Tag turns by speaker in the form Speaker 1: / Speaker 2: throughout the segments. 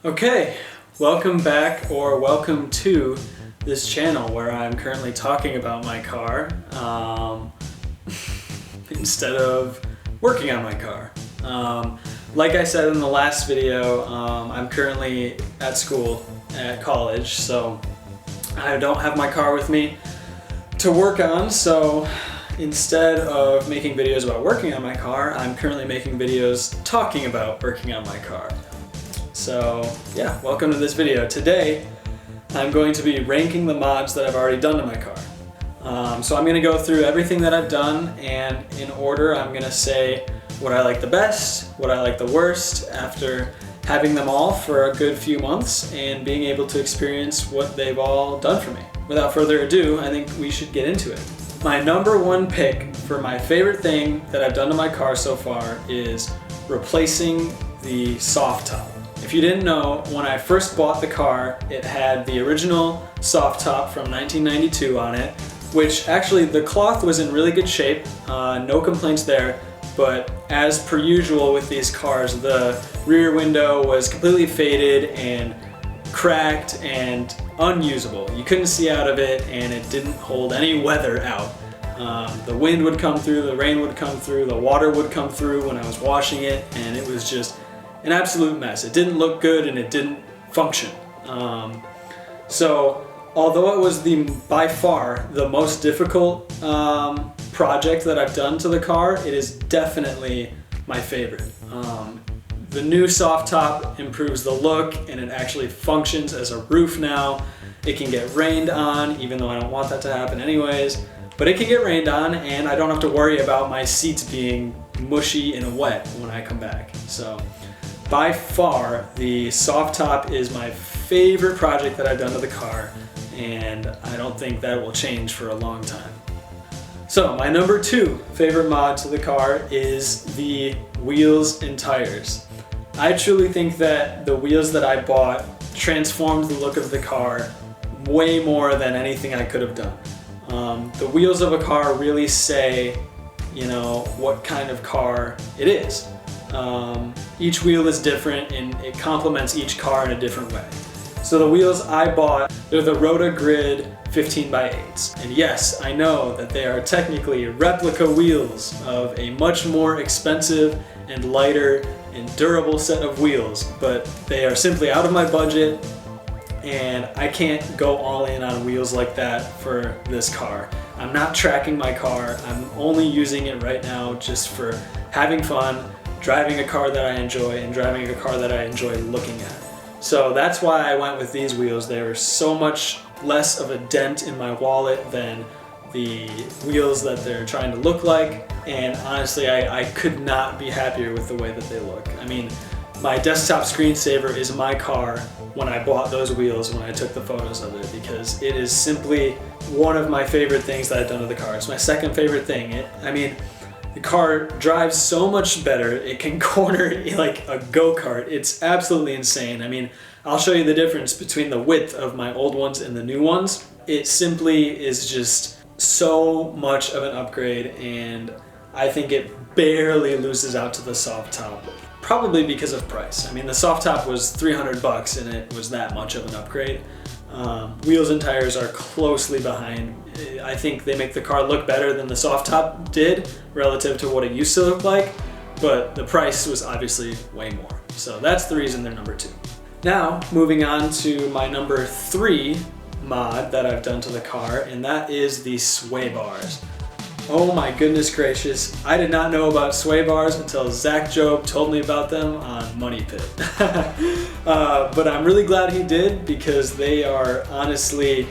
Speaker 1: Okay, welcome back or welcome to this channel where I'm currently talking about my car instead of working on my car. Like I said in the last video, I'm currently at school, at college, so I don't have my car with me to work on, so instead of making videos about working on my car, I'm currently making videos talking about working on my car. So yeah, welcome to this video. Today, I'm going to be ranking the mods that I've already done to my car. So I'm going to go through everything that I've done, and in order I'm going to say what I like the best, what I like the worst, after having them all for a good few months and being able to experience what they've all done for me. Without further ado, I think we should get into it. My number one pick for my favorite thing that I've done to my car so far is replacing the soft top. If you didn't know, when I first bought the car, it had the original soft top from 1992 on it, which actually the cloth was in really good shape, no complaints there, but as per usual with these cars, the rear window was completely faded and cracked and unusable. You couldn't see out of it, and it didn't hold any weather out. The wind would come through, the rain would come through, the water would come through when I was washing it, and it was just an absolute mess. It didn't look good and it didn't function. So although it was by far the most difficult project that I've done to the car, it is definitely my favorite. The new soft top improves the look, and it actually functions as a roof now. It can get rained on, even though I don't want that to happen anyways, but it can get rained on, and I don't have to worry about my seats being mushy and wet when I come back. So by far, the soft top is my favorite project that I've done to the car, and I don't think that will change for a long time. So my number two favorite mod to the car is the wheels and tires. I truly think that the wheels that I bought transformed the look of the car way more than anything I could have done. The wheels of a car really say, you know, what kind of car it is. Each wheel is different and it complements each car in a different way. So the wheels I bought, they're the Rotogrid 15x8s. And yes, I know that they are technically replica wheels of a much more expensive and lighter and durable set of wheels, but they are simply out of my budget, and I can't go all in on wheels like that for this car. I'm not tracking my car. I'm only using it right now just for having fun, driving a car that I enjoy, and driving a car that I enjoy looking at. So that's why I went with these wheels. They were so much less of a dent in my wallet than the wheels that they're trying to look like, and honestly I could not be happier with the way that they look. I mean, my desktop screensaver is my car when I bought those wheels, when I took the photos of it, because it is simply one of my favorite things that I've done to the car. It's my second favorite thing. The car drives so much better. It can corner like a go-kart. It's absolutely insane. I mean, I'll show you the difference between the width of my old ones and the new ones. It simply is just so much of an upgrade, and I think it barely loses out to the soft top. Probably because of price. I mean, the soft top was $300 and it was that much of an upgrade. Wheels and tires are closely behind. I think they make the car look better than the soft top did relative to what it used to look like, but the price was obviously way more. So that's the reason they're number two. Now, moving on to my number three mod that I've done to the car, and that is the sway bars. Oh my goodness gracious, I did not know about sway bars until Zach Job told me about them on MoneyPit. But I'm really glad he did, because they are honestly,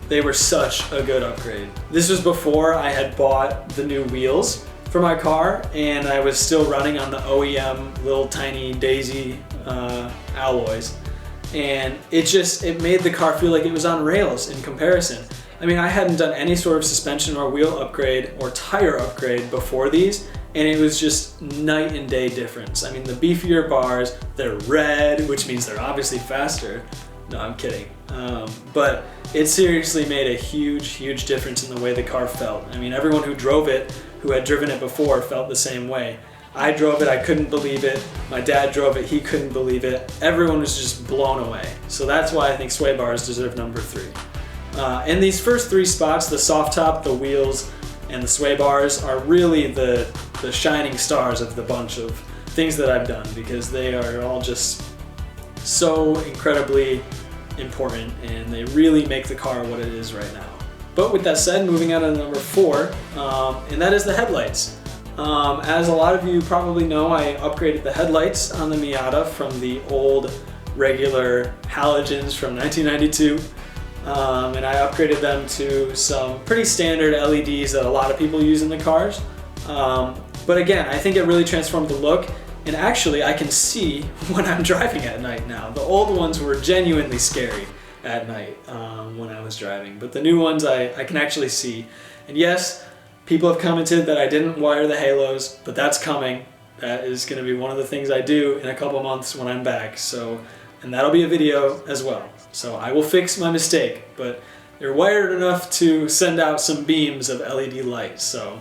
Speaker 1: they were such a good upgrade. This was before I had bought the new wheels for my car, and I was still running on the OEM little tiny Daisy alloys. And it made the car feel like it was on rails in comparison. I mean, I hadn't done any sort of suspension or wheel upgrade or tire upgrade before these, and it was just night and day difference. I mean, the beefier bars, they're red, which means they're obviously faster. No, I'm kidding. But it seriously made a huge difference in the way the car felt. I mean, everyone who drove it, who had driven it before, felt the same way. I drove it, I couldn't believe it. My dad drove it, he couldn't believe it. Everyone was just blown away. So that's why I think sway bars deserve number 3. And these first 3 spots, the soft top, the wheels, and the sway bars, are really the shining stars of the bunch of things that I've done, because they are all just so incredibly important and they really make the car what it is right now. But with that said, moving on to number 4, and that is the headlights. As a lot of you probably know, I upgraded the headlights on the Miata from the old regular halogens from 1992, and I upgraded them to some pretty standard LEDs that a lot of people use in the cars. But again, I think it really transformed the look, and actually I can see when I'm driving at night now. The old ones were genuinely scary at night when I was driving, but the new ones I can actually see. And yes, people have commented that I didn't wire the halos, but that's coming. That is going to be one of the things I do in a couple months when I'm back. So, and that'll be a video as well. So I will fix my mistake, but they're wired enough to send out some beams of LED light. So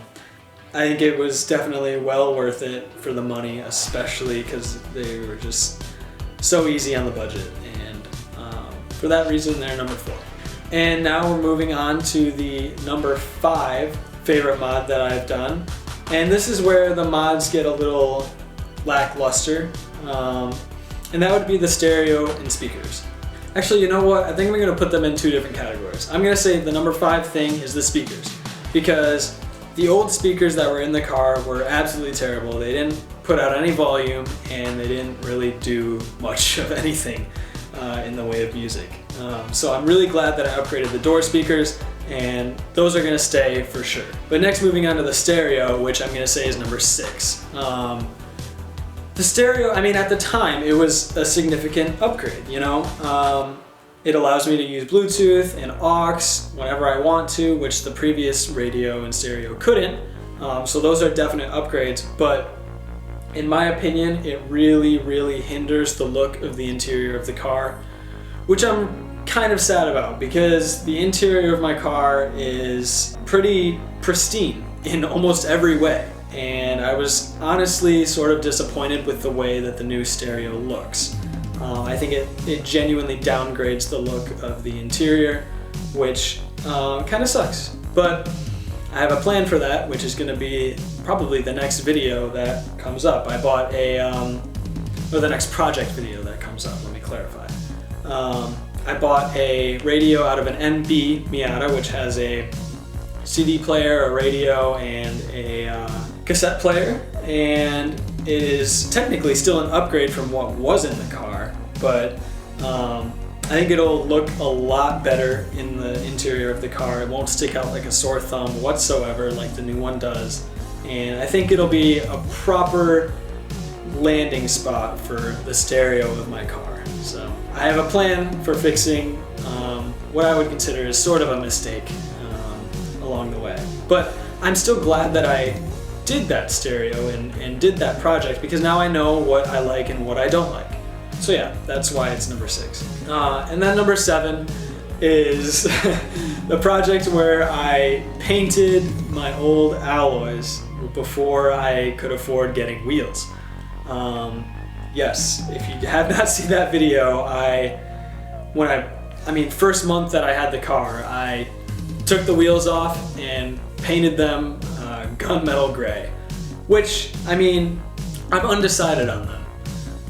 Speaker 1: I think it was definitely well worth it for the money, especially because they were just so easy on the budget. And for that reason, they're number 4. And now we're moving on to the number 5 favorite mod that I've done. And this is where the mods get a little lackluster. And that would be the stereo and speakers. Actually, you know what? I think we're going to put them in 2 different categories. I'm going to say the number 5 thing is the speakers, because the old speakers that were in the car were absolutely terrible. They didn't put out any volume and they didn't really do much of anything in the way of music. So I'm really glad that I upgraded the door speakers, and those are going to stay for sure. But next, moving on to the stereo, which I'm going to say is number 6. The stereo, I mean, at the time, it was a significant upgrade, you know? It allows me to use Bluetooth and aux whenever I want to, which the previous radio and stereo couldn't. So those are definite upgrades, but in my opinion, it really, really hinders the look of the interior of the car, which I'm kind of sad about, because the interior of my car is pretty pristine in almost every way. And I was honestly sort of disappointed with the way that the new stereo looks. I think it genuinely downgrades the look of the interior, which kind of sucks. But I have a plan for that, which is going to be probably the next video that comes up. I bought or the next project video that comes up, let me clarify. I bought a radio out of an MB Miata, which has a CD player, a radio, and a cassette player, and it is technically still an upgrade from what was in the car, but I think it'll look a lot better in the interior of the car. It won't stick out like a sore thumb whatsoever like the new one does, and I think it'll be a proper landing spot for the stereo of my car. So I have a plan for fixing what I would consider is sort of a mistake along the way. But I'm still glad that I did that stereo and did that project, because now I know what I like and what I don't like. So yeah, that's why it's number 6. And then number 7 is the project where I painted my old alloys before I could afford getting wheels. Yes, if you have not seen that video, first month that I had the car, I took the wheels off and painted them gunmetal gray, which, I mean, I'm undecided on them.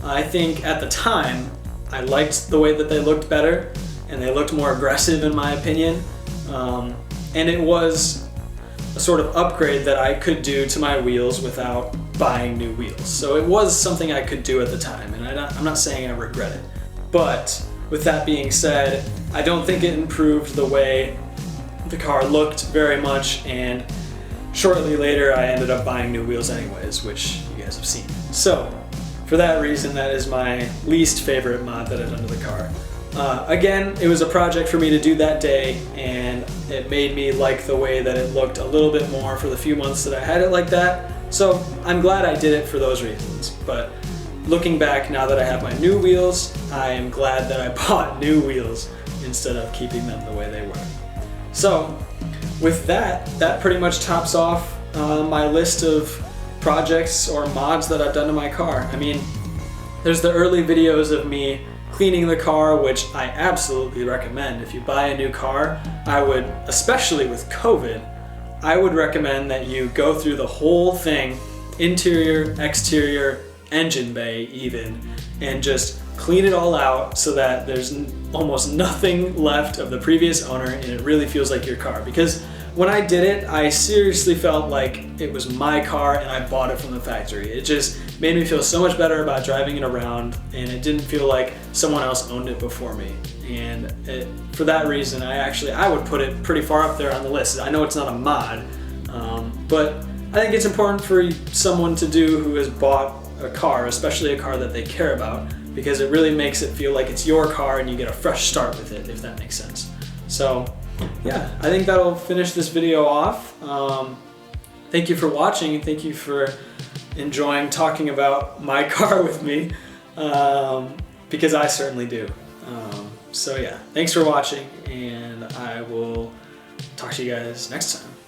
Speaker 1: I think at the time, I liked the way that they looked better, and they looked more aggressive in my opinion, and it was a sort of upgrade that I could do to my wheels without buying new wheels. So it was something I could do at the time, and I'm not saying I regret it. But with that being said, I don't think it improved the way the car looked very much, and shortly later I ended up buying new wheels anyways, which you guys have seen. So for that reason, that is my least favorite mod that I've done to the car. Again, it was a project for me to do that day, and it made me like the way that it looked a little bit more for the few months that I had it like that. So I'm glad I did it for those reasons. But looking back, now that I have my new wheels, I am glad that I bought new wheels instead of keeping them the way they were. So with that pretty much tops off my list of projects or mods that I've done to my car. I mean, there's the early videos of me cleaning the car, which I absolutely recommend. If you buy a new car, I would, especially with COVID, I would recommend that you go through the whole thing, interior, exterior, engine bay even, and just clean it all out so that there's almost nothing left of the previous owner and it really feels like your car. Because when I did it, I seriously felt like it was my car and I bought it from the factory. It just made me feel so much better about driving it around, and it didn't feel like someone else owned it before me. And for that reason, I would put it pretty far up there on the list. I know it's not a mod, but I think it's important for someone to do who has bought a car, especially a car that they care about, because it really makes it feel like it's your car and you get a fresh start with it, if that makes sense. So yeah, I think that'll finish this video off. Thank you for watching, and thank you for enjoying talking about my car with me, because I certainly do. So yeah, thanks for watching, and I will talk to you guys next time.